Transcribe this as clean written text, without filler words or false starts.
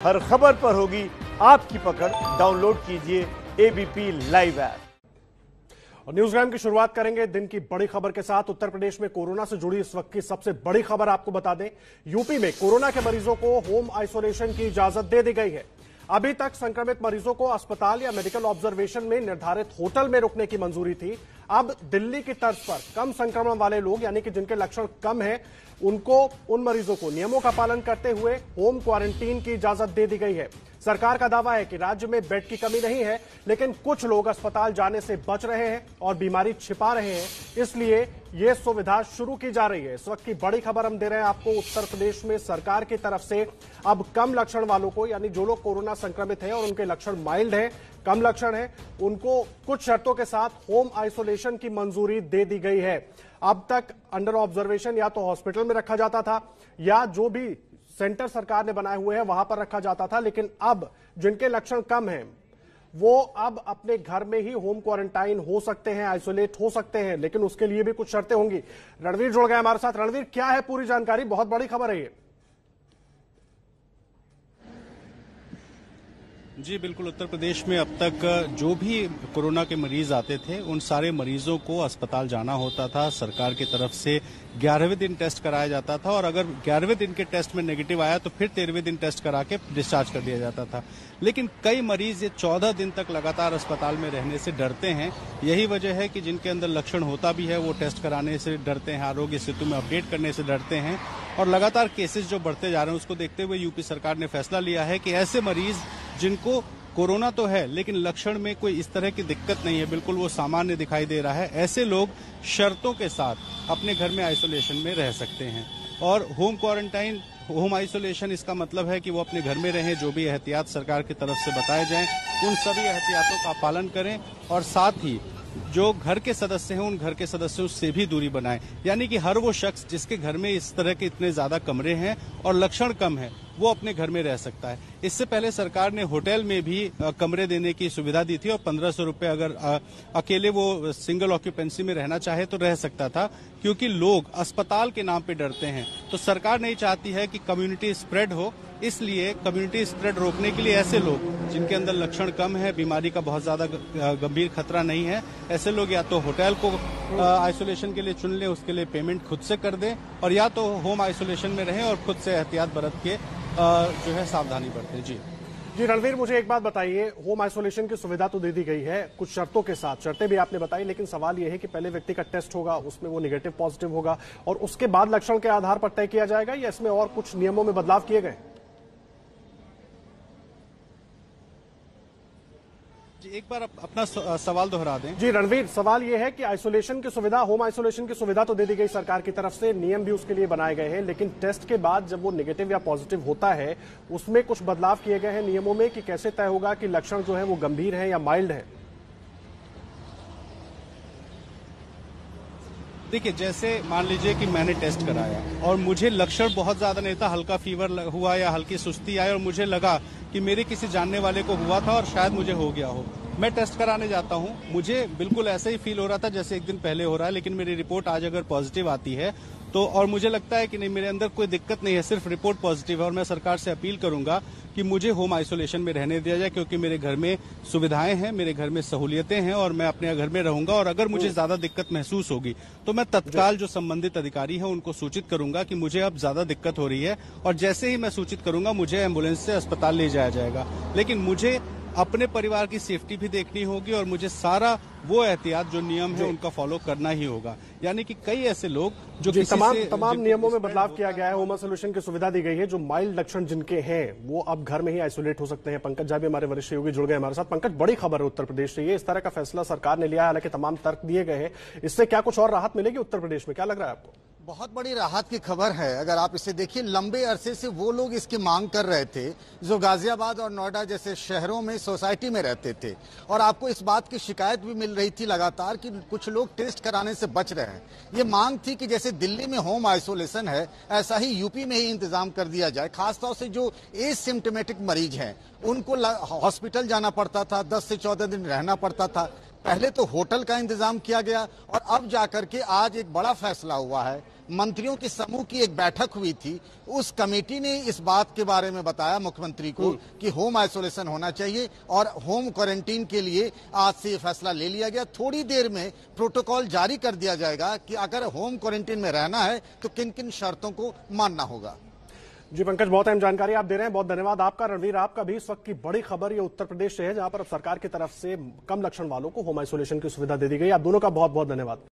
हर खबर पर होगी आपकी पकड़। डाउनलोड कीजिए एबीपी लाइव ऐप। और न्यूज़ की शुरुआत करेंगे दिन की बड़ी खबर के साथ। उत्तर प्रदेश में कोरोना से जुड़ी इस वक्त की सबसे बड़ी खबर आपको बता दें, यूपी में कोरोना के मरीजों को होम आइसोलेशन की इजाजत दे दी गई है। अभी तक संक्रमित मरीजों को अस्पताल या मेडिकल ऑब्जर्वेशन में निर्धारित होटल में रुकने की मंजूरी थी। अब दिल्ली की तर्ज पर कम संक्रमण वाले लोग यानी कि जिनके लक्षण कम हैं, उन मरीजों को नियमों का पालन करते हुए होम क्वारंटीन की इजाजत दे दी गई है। सरकार का दावा है कि राज्य में बेड की कमी नहीं है, लेकिन कुछ लोग अस्पताल जाने से बच रहे हैं और बीमारी छिपा रहे हैं, इसलिए यह सुविधा शुरू की जा रही है। इस वक्त की बड़ी खबर हम दे रहे हैं आपको। उत्तर प्रदेश में सरकार की तरफ से अब कम लक्षण वालों को, यानी जो लोग कोरोना संक्रमित हैं और उनके लक्षण माइल्ड हैं, कम लक्षण है, उनको कुछ शर्तों के साथ होम आइसोलेशन की मंजूरी दे दी गई है। अब तक अंडर ऑब्जर्वेशन या तो हॉस्पिटल में रखा जाता था या जो भी सेंटर सरकार ने बनाए हुए हैं वहां पर रखा जाता था, लेकिन अब जिनके लक्षण कम हैं वो अब अपने घर में ही होम क्वारंटाइन हो सकते हैं, आइसोलेट हो सकते हैं, लेकिन उसके लिए भी कुछ शर्तें होंगी। रणवीर जुड़ गए हमारे साथ। रणवीर, क्या है पूरी जानकारी? बहुत बड़ी खबर है ये। जी बिल्कुल, उत्तर प्रदेश में अब तक जो भी कोरोना के मरीज आते थे उन सारे मरीजों को अस्पताल जाना होता था। सरकार की तरफ से 11वें दिन टेस्ट कराया जाता था और अगर 11वें दिन के टेस्ट में नेगेटिव आया तो फिर 13वें दिन टेस्ट करा के डिस्चार्ज कर दिया जाता था। लेकिन कई मरीज ये 14 दिन तक लगातार अस्पताल में रहने से डरते हैं। यही वजह है कि जिनके अंदर लक्षण होता भी है वो टेस्ट कराने से डरते हैं, आरोग्य सेतु में अपडेट करने से डरते हैं और लगातार केसेस जो बढ़ते जा रहे हैं उसको देखते हुए यूपी सरकार ने फैसला लिया है कि ऐसे मरीज जिनको कोरोना तो है लेकिन लक्षण में कोई इस तरह की दिक्कत नहीं है, बिल्कुल वो सामान्य दिखाई दे रहा है, ऐसे लोग शर्तों के साथ अपने घर में आइसोलेशन में रह सकते हैं। और होम क्वारंटाइन, होम आइसोलेशन, इसका मतलब है कि वो अपने घर में रहें, जो भी एहतियात सरकार की तरफ से बताए जाएं उन सभी एहतियातों का पालन करें और साथ ही जो घर के सदस्य हैं उन घर के सदस्यों से भी दूरी बनाएं। यानी कि हर वो शख्स जिसके घर में इस तरह के इतने ज्यादा कमरे हैं और लक्षण कम है वो अपने घर में रह सकता है। इससे पहले सरकार ने होटल में भी कमरे देने की सुविधा दी थी और 1500 रुपये अगर अकेले वो सिंगल ऑक्यूपेंसी में रहना चाहे तो रह सकता था, क्योंकि लोग अस्पताल के नाम पे डरते हैं। तो सरकार नहीं चाहती है कि कम्युनिटी स्प्रेड हो, इसलिए कम्युनिटी स्प्रेड रोकने के लिए ऐसे लोग जिनके अंदर लक्षण कम है, बीमारी का बहुत ज्यादा गंभीर खतरा नहीं है, ऐसे लोग या तो होटल को आइसोलेशन के लिए चुन लें, उसके लिए पेमेंट खुद से कर दें, और या तो होम आइसोलेशन में रहें और खुद से एहतियात बरत के जो है सावधानी बरतें। जी रणवीर, मुझे एक बात बताइए, होम आइसोलेशन की सुविधा तो दे दी गई है कुछ शर्तों के साथ, शर्तें भी आपने बताई, लेकिन सवाल यह है कि पहले व्यक्ति का टेस्ट होगा, उसमें वो नेगेटिव पॉजिटिव होगा और उसके बाद लक्षण के आधार पर तय किया जाएगा या इसमें और कुछ नियमों में बदलाव किए गए? जी एक बार अपना सवाल दोहरा दें। जी रणवीर, सवाल यह है कि आइसोलेशन की सुविधा, होम आइसोलेशन की सुविधा तो दे दी गई सरकार की तरफ से, नियम भी उसके लिए बनाए गए हैं, लेकिन टेस्ट के बाद जब वो नेगेटिव या पॉजिटिव होता है उसमें कुछ बदलाव किए गए हैं नियमों में कि कैसे तय होगा कि लक्षण जो है वो गंभीर है या माइल्ड है? देखिए, जैसे मान लीजिए कि मैंने टेस्ट कराया और मुझे लक्षण बहुत ज्यादा नहीं था, हल्का फीवर हुआ या हल्की सुस्ती आई और मुझे लगा कि मेरे किसी जानने वाले को हुआ था और शायद मुझे हो गया हो। मैं टेस्ट कराने जाता हूं, मुझे बिल्कुल ऐसे ही फील हो रहा था जैसे एक दिन पहले हो रहा है, लेकिन मेरी रिपोर्ट आज अगर पॉजिटिव आती है तो, और मुझे लगता है कि नहीं मेरे अंदर कोई दिक्कत नहीं है, सिर्फ रिपोर्ट पॉजिटिव है, और मैं सरकार से अपील करूंगा कि मुझे होम आइसोलेशन में रहने दिया जाए, क्योंकि मेरे घर में सुविधाएं हैं, मेरे घर में सहूलियतें हैं और मैं अपने घर में रहूंगा। और अगर मुझे ज्यादा दिक्कत महसूस होगी तो मैं तत्काल जो संबंधित अधिकारी हैं उनको सूचित करूंगा कि मुझे अब ज्यादा दिक्कत हो रही है, और जैसे ही मैं सूचित करूंगा मुझे एम्बुलेंस से अस्पताल ले जाया जाएगा। लेकिन मुझे अपने परिवार की सेफ्टी भी देखनी होगी और मुझे सारा वो एहतियात जो नियम है उनका फॉलो करना ही होगा। यानी कि कई ऐसे लोग जो तमाम नियमों में बदलाव किया गया है, होम आइसोलेशन की सुविधा दी गई है, जो माइल्ड लक्षण जिनके हैं वो अब घर में ही आइसोलेट हो सकते हैं। पंकज झा भी हमारे वरिष्ठ सहयोगी जुड़ गए हमारे साथ। पंकज, बड़ी खबर है उत्तर प्रदेश से, ये इस तरह का फैसला सरकार ने लिया है, हालांकि तमाम तर्क दिए गए हैं, इससे क्या कुछ और राहत मिलेगी उत्तर प्रदेश में, क्या लग रहा है आपको? बहुत बड़ी राहत की खबर है। अगर आप इसे देखिए, लंबे अरसे से वो लोग इसकी मांग कर रहे थे जो गाजियाबाद और नोएडा जैसे शहरों में सोसाइटी में रहते थे, और आपको इस बात की शिकायत भी मिल रही थी लगातार कि कुछ लोग टेस्ट कराने से बच रहे हैं। ये मांग थी कि जैसे दिल्ली में होम आइसोलेशन है ऐसा ही यूपी में ही इंतजाम कर दिया जाए। खासतौर से जो एसिम्प्टोमेटिक मरीज हैं उनको हॉस्पिटल जाना पड़ता था, 10 से 14 दिन रहना पड़ता था, पहले तो होटल का इंतजाम किया गया और अब जाकर के आज एक बड़ा फैसला हुआ है। मंत्रियों के समूह की एक बैठक हुई थी, उस कमेटी ने इस बात के बारे में बताया मुख्यमंत्री को कि होम आइसोलेशन होना चाहिए और होम क्वारंटीन के लिए आज से ये फैसला ले लिया गया। थोड़ी देर में प्रोटोकॉल जारी कर दिया जाएगा कि अगर होम क्वारंटीन में रहना है तो किन किन शर्तों को मानना होगा। जी पंकज, बहुत अहम जानकारी आप दे रहे हैं, बहुत धन्यवाद आपका। रणवीर, आपका भी इस वक्त की बड़ी खबर ये उत्तर प्रदेश से है, जहां पर अब सरकार की तरफ से कम लक्षण वालों को होम आइसोलेशन की सुविधा दे दी गई। आप दोनों का बहुत बहुत धन्यवाद।